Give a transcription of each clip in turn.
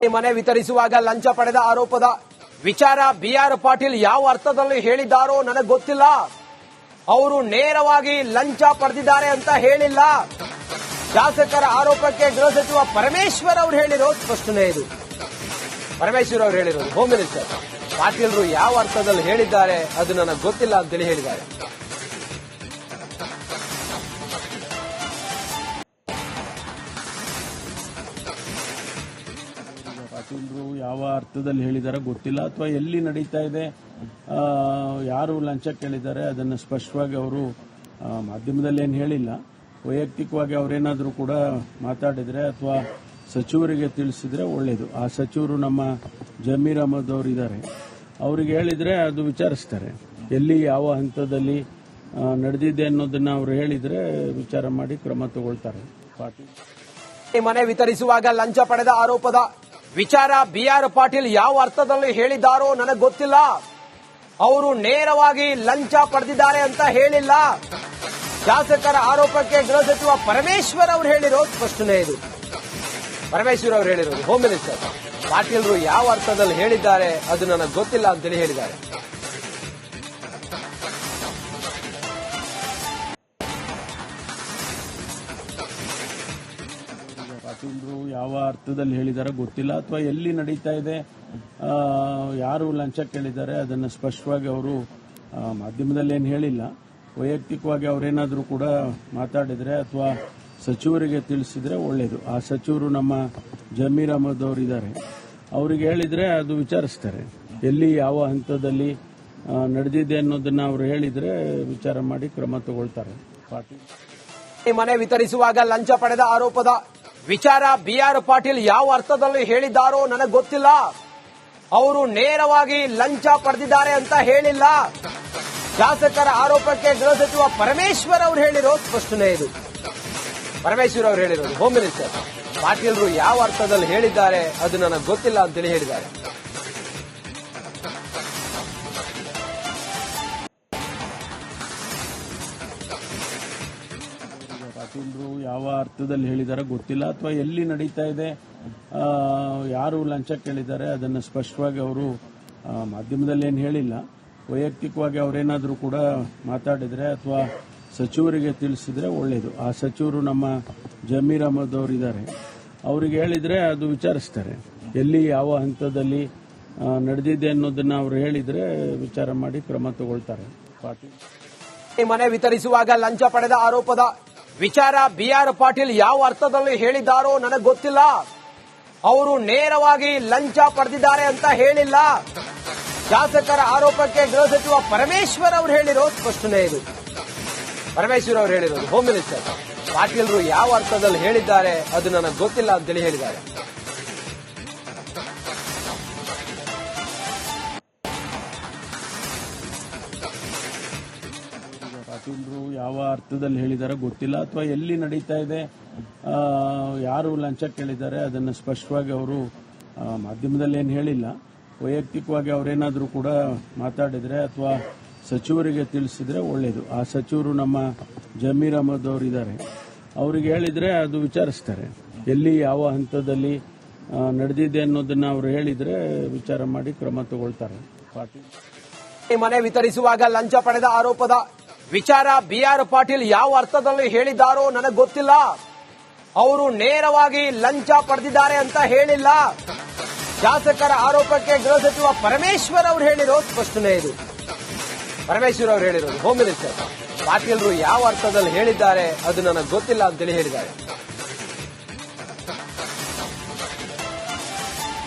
ಮನೆ ವಿತರಿಸುವಾಗ ಲಂಚ ಪಡೆದ ಆರೋಪದ ವಿಚಾರ ಬಿಆರ್ ಪಾಟೀಲ್ ಯಾವ ಅರ್ಥದಲ್ಲಿ ಹೇಳಿದ್ದಾರೋ ನನಗೆ ಗೊತ್ತಿಲ್ಲ. ಅವರು ನೇರವಾಗಿ ಲಂಚ ಪಡೆದಿದ್ದಾರೆ ಅಂತ ಹೇಳಿಲ್ಲ. ಶಾಸಕರ ಆರೋಪಕ್ಕೆ ಗೃಹ ಸಚಿವ ಪರಮೇಶ್ವರ್ ಅವರು ಹೇಳಿರೋ ಸ್ಪಷ್ಟನೆ ಇದು. ಪರಮೇಶ್ವರ್ ಅವರು ಹೇಳಿರೋದು ಹೋಮ್ ಮಿನಿಸ್ಟರ್ ಪಾಟೀಲ್ರು ಯಾವ ಅರ್ಥದಲ್ಲಿ ಹೇಳಿದ್ದಾರೆ ಅದು ನನಗೆ ಗೊತ್ತಿಲ್ಲ ಅಂತೇಳಿ ಹೇಳಿದ್ದಾರೆ. ಪಾಟೀಲ್ರು ಯಾವ ಅರ್ಥದಲ್ಲಿ ಹೇಳಿದ್ದಾರೆ ಗೊತ್ತಿಲ್ಲ ಅಥವಾ ಎಲ್ಲಿ ನಡೀತಾ ಇದೆ, ಯಾರು ಲಂಚ ಕೇಳಿದ್ದಾರೆ ಅದನ್ನು ಸ್ಪಷ್ಟವಾಗಿ ಅವರು ಮಾಧ್ಯಮದಲ್ಲಿ ಏನು ಹೇಳಿಲ್ಲ. ವೈಯಕ್ತಿಕವಾಗಿ ಅವರೇನಾದರೂ ಕೂಡ ಮಾತಾಡಿದ್ರೆ ಅಥವಾ ಸಚಿವರಿಗೆ ತಿಳಿಸಿದ್ರೆ ಒಳ್ಳೇದು. ಆ ಸಚಿವರು ನಮ್ಮ ಜಮೀರ್ ಅಹಮದ್ ಅವರು ಇದ್ದಾರೆ, ಅವರಿಗೆ ಹೇಳಿದ್ರೆ ಅದು ವಿಚಾರಿಸ್ತಾರೆ. ಎಲ್ಲಿ ಯಾವ ಹಂತದಲ್ಲಿ ನಡೆದಿದೆ ಅನ್ನೋದನ್ನ ಅವರು ಹೇಳಿದ್ರೆ ವಿಚಾರ ಮಾಡಿ ಕ್ರಮ ತಗೊಳ್ತಾರೆ. ಪಾಟೀಲ್ ಮನೆ ವಿತರಿಸುವಾಗ ಲಂಚ ಪಡೆದ ಆರೋಪದ ವಿಚಾರ ಬಿಆರ್ ಪಾಟೀಲ್ ಯಾವ ಅರ್ಥದಲ್ಲಿ ಹೇಳಿದ್ದಾರೋ ನನಗೆ ಗೊತ್ತಿಲ್ಲ. ಅವರು ನೇರವಾಗಿ ಲಂಚ ಪಡೆದಿದ್ದಾರೆ ಅಂತ ಹೇಳಿಲ್ಲ. ಶಾಸಕರ ಆರೋಪಕ್ಕೆ ಗೃಹ ಸಚಿವ ಪರಮೇಶ್ವರ್ ಅವರು ಹೇಳಿರೋ ಸ್ಪಷ್ಟನೆ ಇದು. ಪರಮೇಶ್ವರ್ ಅವರು ಹೇಳಿರೋದು ಹೋಮ್ ಮಿನಿಸ್ಟರ್ ಪಾಟೀಲ್ರು ಯಾವ ಅರ್ಥದಲ್ಲಿ ಹೇಳಿದ್ದಾರೆ ಅದು ನನಗೆ ಗೊತ್ತಿಲ್ಲ ಅಂತೇಳಿ ಹೇಳಿದ್ದಾರೆ. ಪಾಟೀಲ್ರು ಯಾವ ಅರ್ಥದಲ್ಲಿ ಹೇಳಿದ್ದಾರೆ ಗೊತ್ತಿಲ್ಲ ಅಥವಾ ಎಲ್ಲಿ ನಡೀತಾ ಇದೆ, ಯಾರು ಲಂಚ ಕೇಳಿದ್ದಾರೆ ಅದನ್ನು ಸ್ಪಷ್ಟವಾಗಿ ಅವರು ಮಾಧ್ಯಮದಲ್ಲಿ ಏನು ಹೇಳಿಲ್ಲ. ವೈಯಕ್ತಿಕವಾಗಿ ಅವರೇನಾದರೂ ಕೂಡ ಮಾತಾಡಿದ್ರೆ ಅಥವಾ ಸಚಿವರಿಗೆ ತಿಳಿಸಿದ್ರೆ ಒಳ್ಳೇದು. ಆ ಸಚಿವರು ನಮ್ಮ ಜಮೀರ್ ಅಹಮದ್ ಅವರು ಇದ್ದಾರೆ, ಅವರಿಗೆ ಹೇಳಿದ್ರೆ ಅದು ವಿಚಾರಿಸ್ತಾರೆ. ಎಲ್ಲಿ ಯಾವ ಹಂತದಲ್ಲಿ ನಡೆದಿದೆ ಅನ್ನೋದನ್ನ ಅವರು ಹೇಳಿದ್ರೆ ವಿಚಾರ ಮಾಡಿ ಕ್ರಮ ತಗೊಳ್ತಾರೆ. ಪಾಟೀಲ್ ಮನೆ ವಿತರಿಸುವಾಗ ಲಂಚ ಪಡೆದ ಆರೋಪದ ವಿಚಾರ ಬಿಆರ್ ಪಾಟೀಲ್ ಯಾವ ಅರ್ಥದಲ್ಲಿ ಹೇಳಿದ್ದಾರೋ ನನಗೆ ಗೊತ್ತಿಲ್ಲ. ಅವರು ನೇರವಾಗಿ ಲಂಚ ಪಡೆದಿದ್ದಾರೆ ಅಂತ ಹೇಳಿಲ್ಲ. ಶಾಸಕರ ಆರೋಪಕ್ಕೆ ಗೃಹ ಸಚಿವ ಪರಮೇಶ್ವರ್ ಅವರು ಹೇಳಿರೋ ಸ್ಪಷ್ಟನೆ ಇದು. ಪರಮೇಶ್ವರ್ ಅವರು ಹೇಳಿರೋದು ಹೋಮ್ ಮಿನಿಸ್ಟರ್ ಪಾಟೀಲ್ರು ಯಾವ ಅರ್ಥದಲ್ಲಿ ಹೇಳಿದ್ದಾರೆ ಅದು ನನಗೆ ಗೊತ್ತಿಲ್ಲ ಅಂತೇಳಿ ಹೇಳಿದ್ದಾರೆ. ಪಾಟೀಲ್ರು ಯಾವ ಅರ್ಥದಲ್ಲಿ ಹೇಳಿದ್ದಾರೆ ಗೊತ್ತಿಲ್ಲ ಅಥವಾ ಎಲ್ಲಿ ನಡೀತಾ ಇದೆ, ಯಾರು ಲಂಚ ಕೇಳಿದ್ದಾರೆ ಅದನ್ನು ಸ್ಪಷ್ಟವಾಗಿ ಅವರು ಮಾಧ್ಯಮದಲ್ಲಿ ಏನು ಹೇಳಿಲ್ಲ. ವೈಯಕ್ತಿಕವಾಗಿ ಅವರೇನಾದರೂ ಕೂಡ ಮಾತಾಡಿದ್ರೆ ಅಥವಾ ಸಚಿವರಿಗೆ ತಿಳಿಸಿದ್ರೆ ಒಳ್ಳೇದು. ಆ ಸಚಿವರು ನಮ್ಮ ಜಮೀರ್ ಅಹಮದ್ ಅವರು ಇದ್ದಾರೆ, ಅವರಿಗೆ ಹೇಳಿದ್ರೆ ಅದು ವಿಚಾರಿಸ್ತಾರೆ. ಎಲ್ಲಿ ಯಾವ ಹಂತದಲ್ಲಿ ನಡೆದಿದೆ ಅನ್ನೋದನ್ನ ಅವರು ಹೇಳಿದ್ರೆ ವಿಚಾರ ಮಾಡಿ ಕ್ರಮ ತಗೊಳ್ತಾರೆ. ಪಾಟೀಲ್ ಮನೆ ವಿತರಿಸುವಾಗ ಲಂಚ ಪಡೆದ ಆರೋಪದ ವಿಚಾರ ಬಿಆರ್ ಪಾಟೀಲ್ ಯಾವ ಅರ್ಥದಲ್ಲಿ ಹೇಳಿದ್ದಾರೋ ನನಗೆ ಗೊತ್ತಿಲ್ಲ. ಅವರು ನೇರವಾಗಿ ಲಂಚ ಪಡೆದಿದ್ದಾರೆ ಅಂತ ಹೇಳಿಲ್ಲ. ಶಾಸಕರ ಆರೋಪಕ್ಕೆ ಗೃಹ ಸಚಿವ ಪರಮೇಶ್ವರ್ ಅವರು ಹೇಳಿರೋ ಸ್ಪಷ್ಟನೆ ಇದು. ಪರಮೇಶ್ವರ್ ಅವರು ಹೇಳಿರೋದು ಹೋಮ್ ಮಿನಿಸ್ಟರ್ ಪಾಟೀಲ್ರು ಯಾವ ಅರ್ಥದಲ್ಲಿ ಹೇಳಿದ್ದಾರೆ ಅದು ನನಗೆ ಗೊತ್ತಿಲ್ಲ ಅಂತೇಳಿ ಹೇಳಿದ್ದಾರೆ. ಪಾಟೀಲ್ರು ಯಾವ ಅರ್ಥದಲ್ಲಿ ಹೇಳಿದ್ದಾರೆ ಗೊತ್ತಿಲ್ಲ ಅಥವಾ ಎಲ್ಲಿ ನಡೀತಾ ಇದೆ, ಯಾರು ಲಂಚ ಕೇಳಿದ್ದಾರೆ ಅದನ್ನು ಸ್ಪಷ್ಟವಾಗಿ ಅವರು ಮಾಧ್ಯಮದಲ್ಲಿ ಏನು ಹೇಳಿಲ್ಲ. ವೈಯಕ್ತಿಕವಾಗಿ ಅವರೇನಾದರೂ ಕೂಡ ಮಾತಾಡಿದ್ರೆ ಅಥವಾ ಸಚಿವರಿಗೆ ತಿಳಿಸಿದ್ರೆ ಒಳ್ಳೇದು. ಆ ಸಚಿವರು ನಮ್ಮ ಜಮೀರ್ ಅಹಮದ್ ಅವರು ಇದ್ದಾರೆ, ಅವರಿಗೆ ಹೇಳಿದ್ರೆ ಅದು ವಿಚಾರಿಸ್ತಾರೆ. ಎಲ್ಲಿ ಯಾವ ಹಂತದಲ್ಲಿ ನಡೆದಿದೆ ಅನ್ನೋದನ್ನ ಅವರು ಹೇಳಿದ್ರೆ ವಿಚಾರ ಮಾಡಿ ಕ್ರಮ ತಗೊಳ್ತಾರೆ. ಪಾಟೀಲ್ ಮನೆ ವಿತರಿಸುವಾಗ ಲಂಚ ಪಡೆದ ಆರೋಪದ ವಿಚಾರ ಬಿಆರ್ ಪಾಟೀಲ್ ಯಾವ ಅರ್ಥದಲ್ಲಿ ಹೇಳಿದ್ದಾರೋ ನನಗೆ ಗೊತ್ತಿಲ್ಲ. ಅವರು ನೇರವಾಗಿ ಲಂಚ ಪಡೆದಿದ್ದಾರೆ ಅಂತ ಹೇಳಿಲ್ಲ. ಶಾಸಕರ ಆರೋಪಕ್ಕೆ ಗೃಹ ಸಚಿವ ಪರಮೇಶ್ವರ್ ಅವರು ಹೇಳಿರೋ ಸ್ಪಷ್ಟನೆ ಇದು. ಪರಮೇಶ್ವರ್ ಅವರು ಹೇಳಿರೋದು ಹೋಮ್ ಮಿನಿಸ್ಟರ್ ಪಾಟೀಲ್ರು ಯಾವ ಅರ್ಥದಲ್ಲಿ ಹೇಳಿದ್ದಾರೆ ಅದು ನನಗೆ ಗೊತ್ತಿಲ್ಲ ಅಂತೇಳಿ ಹೇಳಿದ್ದಾರೆ.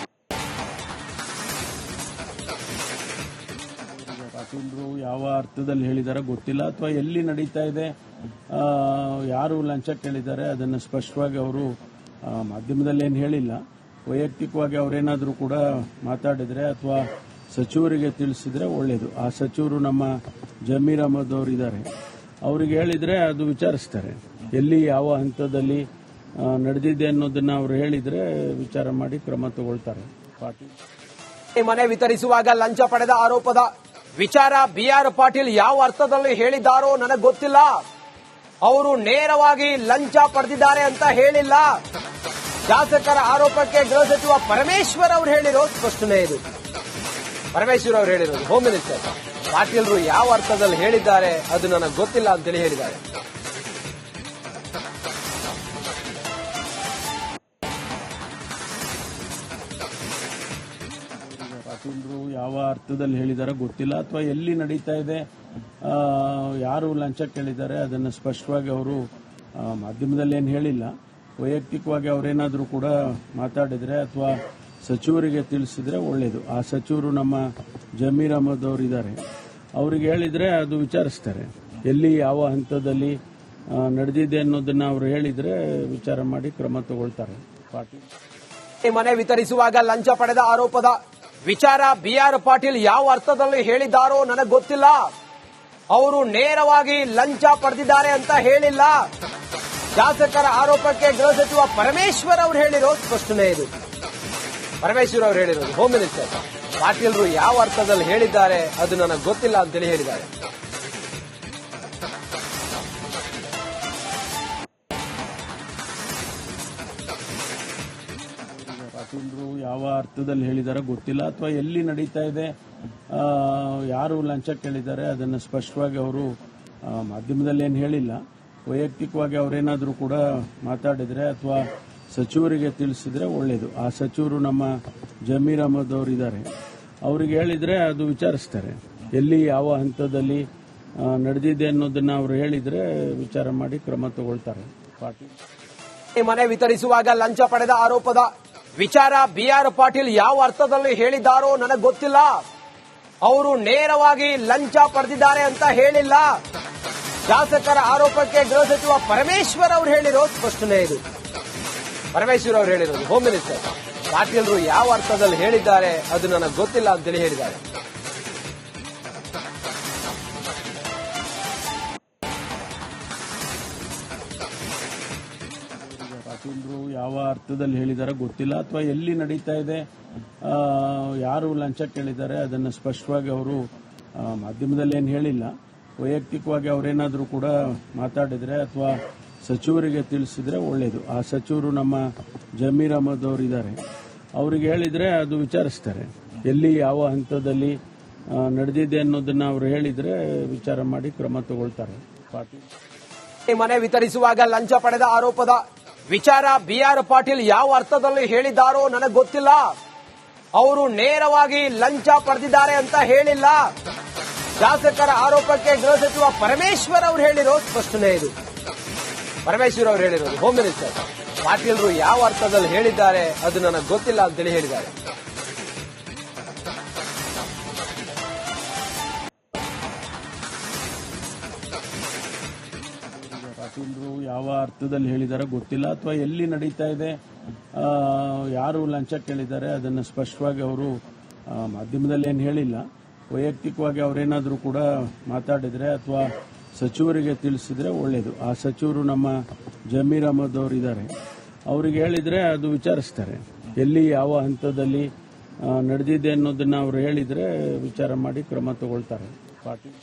ಪಾಟೀಲ್ರು ಯಾವ ಅರ್ಥದಲ್ಲಿ ಹೇಳಿದ್ದಾರೆ ಗೊತ್ತಿಲ್ಲ ಅಥವಾ ಎಲ್ಲಿ ನಡೀತಾ ಇದೆ, ಯಾರು ಲಂಚ ಕೇಳಿದ್ದಾರೆ ಅದನ್ನು ಸ್ಪಷ್ಟವಾಗಿ ಅವರು ಮಾಧ್ಯಮದಲ್ಲಿ ಏನು ಹೇಳಿಲ್ಲ. ವೈಯಕ್ತಿಕವಾಗಿ ಅವರೇನಾದರೂ ಕೂಡ ಮಾತಾಡಿದ್ರೆ ಅಥವಾ ಸಚಿವರಿಗೆ ತಿಳಿಸಿದ್ರೆ ಒಳ್ಳೇದು. ಆ ಸಚಿವರು ನಮ್ಮ ಜಮೀರ್ ಅಹಮದ್ ಅವರು ಇದ್ದಾರೆ, ಅವರಿಗೆ ಹೇಳಿದ್ರೆ ಅದು ವಿಚಾರಿಸ್ತಾರೆ. ಎಲ್ಲಿ ಯಾವ ಹಂತದಲ್ಲಿ ನಡೆದಿದೆ ಅನ್ನೋದನ್ನ ಅವರು ಹೇಳಿದ್ರೆ ವಿಚಾರ ಮಾಡಿ ಕ್ರಮ ತಗೊಳ್ತಾರೆ. ಪಾಟೀಲ್ ಮನೆ ವಿತರಿಸುವಾಗ ಲಂಚ ಪಡೆದ ಆರೋಪದ ವಿಚಾರ ಬಿಆರ್ ಪಾಟೀಲ್ ಯಾವ ಅರ್ಥದಲ್ಲಿ ಹೇಳಿದ್ದಾರೋ ನನಗೆ ಗೊತ್ತಿಲ್ಲ. ಅವರು ನೇರವಾಗಿ ಲಂಚ ಪಡೆದಿದ್ದಾರೆ ಅಂತ ಹೇಳಿಲ್ಲ. ಶಾಸಕರ ಆರೋಪಕ್ಕೆ ಗೃಹ ಸಚಿವ ಪರಮೇಶ್ವರ್ ಅವರು ಹೇಳಿರೋ ಸ್ಪಷ್ಟನೆ ಇದು. ಪರಮೇಶ್ವರ್ ಅವರು ಹೇಳಿರೋದು ಹೋಮ್ ಮಿನಿಸ್ಟರ್. ಪಾಟೀಲ್ರು ಯಾವ ಅರ್ಥದಲ್ಲಿ ಹೇಳಿದ್ದಾರೆ ಅದು ನನಗೆ ಗೊತ್ತಿಲ್ಲ ಅಂತೇಳಿ ಹೇಳಿದ್ದಾರೆ. ಪಾಟೀಲ್ರು ಯಾವ ಅರ್ಥದಲ್ಲಿ ಹೇಳಿದ್ದಾರೆ ಗೊತ್ತಿಲ್ಲ, ಅಥವಾ ಎಲ್ಲಿ ನಡೀತಾ ಇದೆ, ಯಾರು ಲಂಚ ಕೇಳಿದ್ದಾರೆ ಅದನ್ನು ಸ್ಪಷ್ಟವಾಗಿ ಅವರು ಮಾಧ್ಯಮದಲ್ಲಿ ಏನು ಹೇಳಿಲ್ಲ. ವೈಯಕ್ತಿಕವಾಗಿ ಅವರೇನಾದರೂ ಕೂಡ ಮಾತಾಡಿದ್ರೆ ಅಥವಾ ಸಚಿವರಿಗೆ ತಿಳಿಸಿದ್ರೆ ಒಳ್ಳೇದು. ಆ ಸಚಿವರು ನಮ್ಮ ಜಮೀರ್ ಅಹಮದ್ ಅವರು ಇದ್ದಾರೆ, ಅವರಿಗೆ ಹೇಳಿದ್ರೆ ಅದು ವಿಚಾರಿಸ್ತಾರೆ. ಎಲ್ಲಿ ಯಾವ ಹಂತದಲ್ಲಿ ನಡೆದಿದೆ ಅನ್ನೋದನ್ನ ಅವರು ಹೇಳಿದ್ರೆ ವಿಚಾರ ಮಾಡಿ ಕ್ರಮ ತಗೊಳ್ತಾರೆ. ಪಾಟೀಲ್ ಮನೆ ವಿತರಿಸುವಾಗ ಲಂಚ ಪಡೆದ ಆರೋಪದ ವಿಚಾರ ಬಿಆರ್ ಪಾಟೀಲ್ ಯಾವ ಅರ್ಥದಲ್ಲಿ ಹೇಳಿದ್ದಾರೋ ನನಗೆ ಗೊತ್ತಿಲ್ಲ. ಅವರು ನೇರವಾಗಿ ಲಂಚ ಪಡೆದಿದ್ದಾರೆ ಅಂತ ಹೇಳಿಲ್ಲ. ಶಾಸಕರ ಆರೋಪಕ್ಕೆ ಗೃಹ ಸಚಿವ ಪರಮೇಶ್ವರ್ ಅವರು ಹೇಳಿರೋ ಸ್ಪಷ್ಟನೆ ಇದು. ಪರಮೇಶ್ವರ್ ಅವರು ಹೇಳಿರೋದು ಹೋಮ್ ಮಿನಿಸ್ಟರ್. ಪಾಟೀಲ್ರು ಯಾವ ಅರ್ಥದಲ್ಲಿ ಹೇಳಿದ್ದಾರೆ ಅದು ನನಗೆ ಗೊತ್ತಿಲ್ಲ ಅಂತೇಳಿ ಹೇಳಿದ್ದಾರೆ. ಪಾಟೀಲ್ರು ಯಾವ ಅರ್ಥದಲ್ಲಿ ಹೇಳಿದ್ದಾರೆ ಗೊತ್ತಿಲ್ಲ, ಅಥವಾ ಎಲ್ಲಿ ನಡೀತಾ ಇದೆ, ಯಾರು ಲಂಚ ಕೇಳಿದ್ದಾರೆ ಅದನ್ನು ಸ್ಪಷ್ಟವಾಗಿ ಅವರು ಮಾಧ್ಯಮದಲ್ಲಿ ಏನು ಹೇಳಿಲ್ಲ. ವೈಯಕ್ತಿಕವಾಗಿ ಅವರೇನಾದರೂ ಕೂಡ ಮಾತಾಡಿದ್ರೆ ಅಥವಾ ಸಚಿವರಿಗೆ ತಿಳಿಸಿದ್ರೆ ಒಳ್ಳೇದು. ಆ ಸಚಿವರು ನಮ್ಮ ಜಮೀರ್ ಅಹಮದ್ ಅವರು ಇದ್ದಾರೆ, ಅವರಿಗೆ ಹೇಳಿದ್ರೆ ಅದು ವಿಚಾರಿಸ್ತಾರೆ. ಎಲ್ಲಿ ಯಾವ ಹಂತದಲ್ಲಿ ನಡೆದಿದೆ ಅನ್ನೋದನ್ನ ಅವರು ಹೇಳಿದ್ರೆ ವಿಚಾರ ಮಾಡಿ ಕ್ರಮ ತಗೊಳ್ತಾರೆ. ಪಾಟೀಲ್ ಮನೆ ವಿತರಿಸುವಾಗ ಲಂಚ ಪಡೆದ ಆರೋಪದ ವಿಚಾರ ಬಿಆರ್ ಪಾಟೀಲ್ ಯಾವ ಅರ್ಥದಲ್ಲಿ ಹೇಳಿದ್ದಾರೋ ನನಗೆ ಗೊತ್ತಿಲ್ಲ. ಅವರು ನೇರವಾಗಿ ಲಂಚ ಪಡೆದಿದ್ದಾರೆ ಅಂತ ಹೇಳಿಲ್ಲ. ಶಾಸಕರ ಆರೋಪಕ್ಕೆ ಗೃಹ ಸಚಿವ ಪರಮೇಶ್ವರ್ ಅವರು ಹೇಳಿರೋ ಸ್ಪಷ್ಟನೆ ಇದು. ಪರಮೇಶ್ವರ್ ಅವರು ಹೇಳಿರೋದು ಹೋಮ್ ಮಿನಿಸ್ಟರ್. ಪಾಟೀಲ್ರು ಯಾವ ಅರ್ಥದಲ್ಲಿ ಹೇಳಿದ್ದಾರೆ ಅದು ನನಗೆ ಗೊತ್ತಿಲ್ಲ ಅಂತೇಳಿ ಹೇಳಿದ್ದಾರೆ. ಪಾಟೀಲ್ರು ಯಾವ ಅರ್ಥದಲ್ಲಿ ಹೇಳಿದ್ದಾರೆ ಗೊತ್ತಿಲ್ಲ, ಅಥವಾ ಎಲ್ಲಿ ನಡೀತಾ ಇದೆ, ಯಾರು ಲಂಚ ಕೇಳಿದ್ದಾರೆ ಅದನ್ನು ಸ್ಪಷ್ಟವಾಗಿ ಅವರು ಮಾಧ್ಯಮದಲ್ಲಿ ಏನು ಹೇಳಿಲ್ಲ. ವೈಯಕ್ತಿಕವಾಗಿ ಅವರೇನಾದರೂ ಕೂಡ ಮಾತಾಡಿದ್ರೆ ಅಥವಾ ಸಚಿವರಿಗೆ ತಿಳಿಸಿದ್ರೆ ಒಳ್ಳೇದು. ಆ ಸಚಿವರು ನಮ್ಮ ಜಮೀರ್ ಅಹಮದ್ ಅವರು ಇದ್ದಾರೆ, ಅವರಿಗೆ ಹೇಳಿದ್ರೆ ಅದು ವಿಚಾರಿಸ್ತಾರೆ. ಎಲ್ಲಿ ಯಾವ ಹಂತದಲ್ಲಿ ನಡೆದಿದೆ ಅನ್ನೋದನ್ನ ಅವರು ಹೇಳಿದ್ರೆ ವಿಚಾರ ಮಾಡಿ ಕ್ರಮ ತಗೊಳ್ತಾರೆ. ಪಾಟೀಲ್ ಮನೆ ವಿತರಿಸುವಾಗ ಲಂಚ ಪಡೆದ ಆರೋಪದ ವಿಚಾರ ಬಿಆರ್ ಪಾಟೀಲ್ ಯಾವ ಅರ್ಥದಲ್ಲಿ ಹೇಳಿದ್ದಾರೋ ನನಗೆ ಗೊತ್ತಿಲ್ಲ. ಅವರು ನೇರವಾಗಿ ಲಂಚ ಪಡೆದಿದ್ದಾರೆ ಅಂತ ಹೇಳಿಲ್ಲ. ಶಾಸಕರ ಆರೋಪಕ್ಕೆ ಗೃಹ ಸಚಿವ ಪರಮೇಶ್ವರ್ ಅವರು ಹೇಳಿರೋ ಸ್ಪಷ್ಟನೆ ಇದು. ಪರಮೇಶ್ವರ್ ಅವರು ಹೇಳಿರೋದು ಹೋಮ್ ಮಿನಿಸ್ಟರ್. ಪಾಟೀಲ್ರು ಯಾವ ಅರ್ಥದಲ್ಲಿ ಹೇಳಿದ್ದಾರೆ ಅದು ನನಗೆ ಗೊತ್ತಿಲ್ಲ ಅಂತೇಳಿ ಹೇಳಿದ್ದಾರೆ. ಪಾಟೀಲ್ರು ಯಾವ ಅರ್ಥದಲ್ಲಿ ಹೇಳಿದ್ದಾರೆ ಗೊತ್ತಿಲ್ಲ, ಅಥವಾ ಎಲ್ಲಿ ನಡೀತಾ ಇದೆ, ಯಾರು ಲಂಚ ಕೇಳಿದ್ದಾರೆ ಅದನ್ನು ಸ್ಪಷ್ಟವಾಗಿ ಅವರು ಮಾಧ್ಯಮದಲ್ಲಿ ಏನು ಹೇಳಿಲ್ಲ. ವೈಯಕ್ತಿಕವಾಗಿ ಅವರೇನಾದರೂ ಕೂಡ ಮಾತಾಡಿದ್ರೆ ಅಥವಾ ಸಚಿವರಿಗೆ ತಿಳಿಸಿದ್ರೆ ಒಳ್ಳೇದು. ಆ ಸಚಿವರು ನಮ್ಮ ಜಮೀರ್ ಅಹಮದ್ ಅವರು ಇದ್ದಾರೆ, ಅವರಿಗೆ ಹೇಳಿದ್ರೆ ಅದು ವಿಚಾರಿಸ್ತಾರೆ. ಎಲ್ಲಿ ಯಾವ ಹಂತದಲ್ಲಿ ನಡೆದಿದೆ ಅನ್ನೋದನ್ನ ಅವರು ಹೇಳಿದ್ರೆ ವಿಚಾರ ಮಾಡಿ ಕ್ರಮ ತಗೊಳ್ತಾರೆ. ಪಾಟೀಲ್